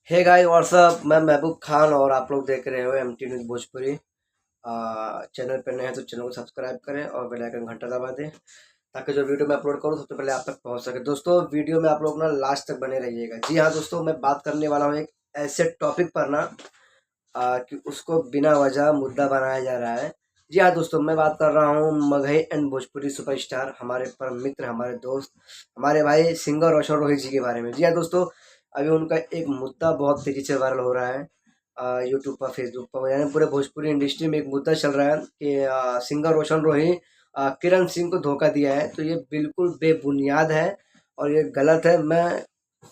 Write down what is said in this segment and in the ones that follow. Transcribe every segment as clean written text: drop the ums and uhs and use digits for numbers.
Hey guys what's up. मैं महबूब खान और आप लोग देख रहे हो एमटी न्यूज़ भोजपुरी। चैनल पर नए हैं तो चैनल को सब्सक्राइब करें और बेल आइकन घंटा दबा दें ताकि जो वीडियो मैं अपलोड करूँ सबसे पहले आप तक पहुंच सके। दोस्तों वीडियो में आप लोग ना लास्ट तक बने रहिएगा। जी हाँ दोस्तों, मैं बात करने वाला हूँ एक ऐसे टॉपिक पर ना कि उसको बिना वजह मुद्दा बनाया जा रहा है। जी हाँ दोस्तों, मैं बात कर रहा हूँ मगही एंड भोजपुरी सुपरस्टार, हमारे परम मित्र, हमारे दोस्त, हमारे भाई सिंगर रोशन रोहित जी के बारे में। जी हाँ दोस्तों, अभी उनका एक मुद्दा बहुत तेज़ी से वायरल हो रहा है यूट्यूब पर, फेसबुक पर, यानी पूरे भोजपुरी इंडस्ट्री में एक मुद्दा चल रहा है कि सिंगर रोशन रोहित किरण सिंह को धोखा दिया है। तो ये बिल्कुल बेबुनियाद है और ये गलत है। मैं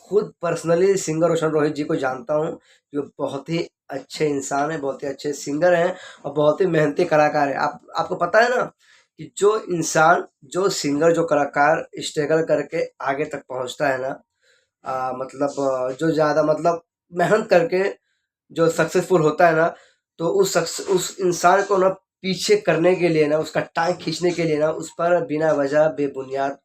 खुद पर्सनली सिंगर रोशन रोहित जी को जानता हूँ। जो बहुत ही अच्छे इंसान हैं, बहुत ही अच्छे सिंगर हैं और बहुत ही मेहनती कलाकार हैं। आपको पता है ना कि जो इंसान, जो सिंगर, जो कलाकार स्ट्रगल करके आगे तक पहुँचता है ना, जो ज़्यादा मेहनत करके जो सक्सेसफुल होता है ना, तो उस इंसान को ना पीछे करने के लिए ना, उसका टांग खींचने के लिए ना, उस पर बिना वजह बेबुनियाद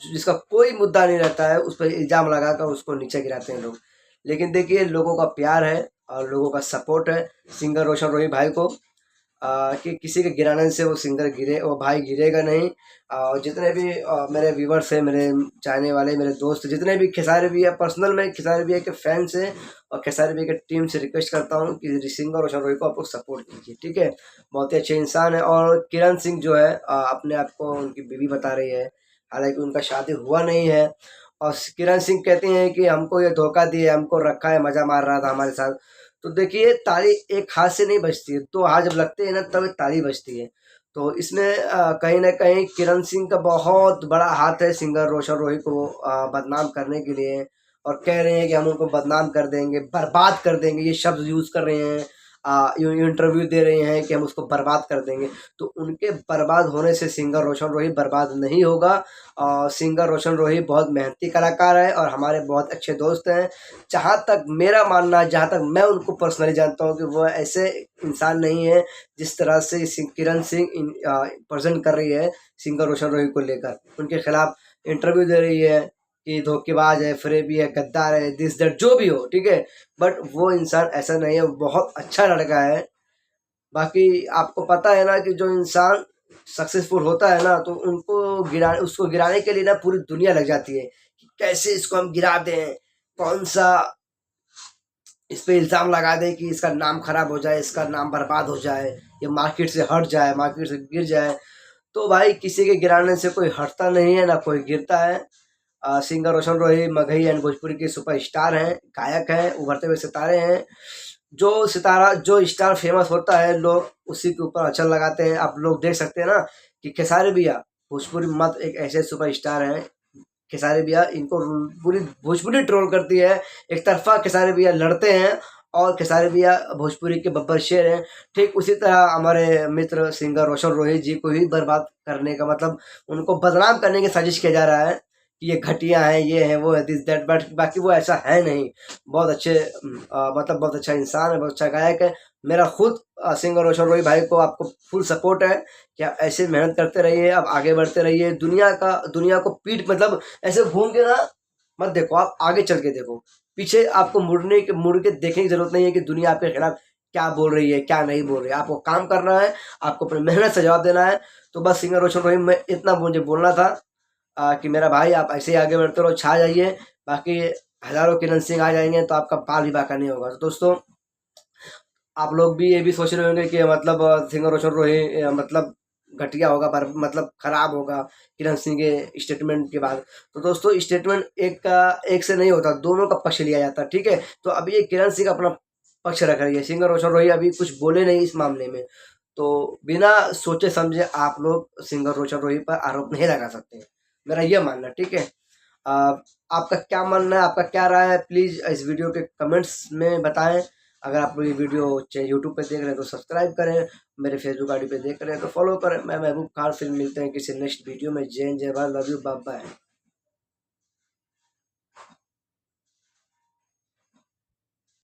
जिसका कोई मुद्दा नहीं रहता है उस पर इल्ज़ाम लगाकर उसको नीचे गिराते हैं लोग। लेकिन देखिए, लोगों का प्यार है और लोगों का सपोर्ट है सिंगर रोशन रोहित भाई को, कि किसी के गिराने से वो सिंगर गिरे, वो भाई गिरेगा नहीं। और जितने भी मेरे व्यूवर्स हैं, मेरे चाहने वाले, मेरे दोस्त, जितने भी खेसारी भैया, पर्सनल में खेसारी भैया के फैंस हैं और खेसारी भैया की टीम से रिक्वेस्ट करता हूँ कि सिंगर रोशन रोहित को आप लोग सपोर्ट कीजिए, ठीक है। बहुत ही अच्छे इंसान है। और किरण सिंह जो है अपने आप को उनकी बीवी बता रही है, हालांकि उनका शादी हुआ नहीं है। और किरण सिंह कहते हैं कि हमको ये धोखा दिया, हमको रखा है, मजा मार रहा था हमारे साथ। तो देखिए, ताली एक हाथ से नहीं बजती है, दो हाथ जब लगते हैं ना तब ताली बजती है। तो इसमें कहीं ना कहीं किरण सिंह का बहुत बड़ा हाथ है सिंगर रोशन रोहित को बदनाम करने के लिए। और कह रहे हैं कि हम उनको बदनाम कर देंगे, बर्बाद कर देंगे, ये शब्द यूज़ कर रहे हैं। इंटरव्यू दे रहे हैं कि हम उसको बर्बाद कर देंगे। तो उनके बर्बाद होने से सिंगर रोशन रोहित बर्बाद नहीं होगा। और सिंगर रोशन रोहित बहुत मेहनती कलाकार है और हमारे बहुत अच्छे दोस्त हैं। जहाँ तक मेरा मानना है, जहाँ तक मैं उनको पर्सनली जानता हूँ कि वो ऐसे इंसान नहीं है जिस तरह से किरण सिंह प्रेजेंट कर रही है सिंगर रोशन रोहित को लेकर, उनके खिलाफ इंटरव्यू दे रही है कि धोखेबाज है, फरेबी है, गद्दार है, दिस दैट जो भी हो, ठीक है। बट वो इंसान ऐसा नहीं है, वो बहुत अच्छा लड़का है। बाकी आपको पता है ना कि जो इंसान सक्सेसफुल होता है ना, तो उसको गिराने के लिए ना पूरी दुनिया लग जाती है कि कैसे इसको हम गिरा दें, कौन सा इस पे इल्ज़ाम लगा दें कि इसका नाम खराब हो जाए, इसका नाम बर्बाद हो जाए, ये मार्केट से हट जाए, मार्केट से गिर जाए। तो भाई, किसी के गिराने से कोई हटता नहीं है, ना कोई गिरता है। Singer Roshan Rohit Magahi and Bhojpuri के सुपरस्टार हैं, गायक हैं, उभरते हुए सितारे हैं। जो स्टार फेमस होता है, लोग उसी के ऊपर अचल लगाते हैं। आप लोग देख सकते हैं ना कि खेसारी भैया भोजपुरी मत एक ऐसे सुपरस्टार हैं। खेसारी भैया इनको पूरी भोजपुरी ट्रोल करती है। एक तरफा खेसारी भैया लड़ते हैं और खेसारी भैया भोजपुरी के बब्बर शेर हैं। ठीक उसी तरह हमारे मित्र सिंगर रोशन रोहित जी को ही बर्बाद करने का, उनको बदनाम करने की साजिश किया जा रहा है कि ये घटिया हैं, ये हैं, वो है, दिस दैट। बट बाकी वो ऐसा है नहीं। बहुत अच्छे बहुत अच्छा इंसान है, बहुत अच्छा गायक है। मेरा खुद सिंगर रोशन रोहित भाई को, आपको फुल सपोर्ट है कि आप ऐसे मेहनत करते रहिए, आप आगे बढ़ते रहिए। दुनिया को पीठ ऐसे घूम के ना मत देखो, आप आगे चल के देखो। पीछे आपको मुड़ के देखने की जरूरत नहीं है कि दुनिया आपके खिलाफ क्या बोल रही है, क्या नहीं बोल रही है। आपको काम करना है, आपको अपनी मेहनत से जवाब देना है। तो बस सिंगर रोशन रोहित में इतना मुझे बोलना था कि मेरा भाई आप ऐसे ही आगे बढ़ते रहो, छा जाइए। बाकी हज़ारों किरण सिंह आ जाएँगे तो आपका बाल भी बांका नहीं होगा। तो दोस्तों, आप लोग भी ये भी सोच रहे होंगे कि सिंगर रोशन रोहित घटिया होगा, पर खराब होगा किरण सिंह के स्टेटमेंट के बाद। तो दोस्तों, स्टेटमेंट एक से नहीं होता, दोनों का पक्ष लिया जाता है, ठीक है। तो अभी ये किरण सिंह अपना पक्ष रख रही है, सिंगर रोशन रोहित अभी कुछ बोले नहीं इस मामले में। तो बिना सोचे समझे आप लोग सिंगर रोशन रोहित पर आरोप नहीं लगा सकते, मेरा ये मानना, ठीक है। अ, आपका क्या मानना है, आपका क्या राय है, प्लीज़ इस वीडियो के कमेंट्स में बताएं। अगर आप ये वीडियो चाहे यूट्यूब पे देख रहे हैं तो सब्सक्राइब करें, मेरे फेसबुक आईडी पे देख रहे हैं तो फॉलो करें। मैं महबूब खान, फिर मिलते हैं किसी नेक्स्ट वीडियो में। जय हिंद, जय Bharat, love you, bye bye.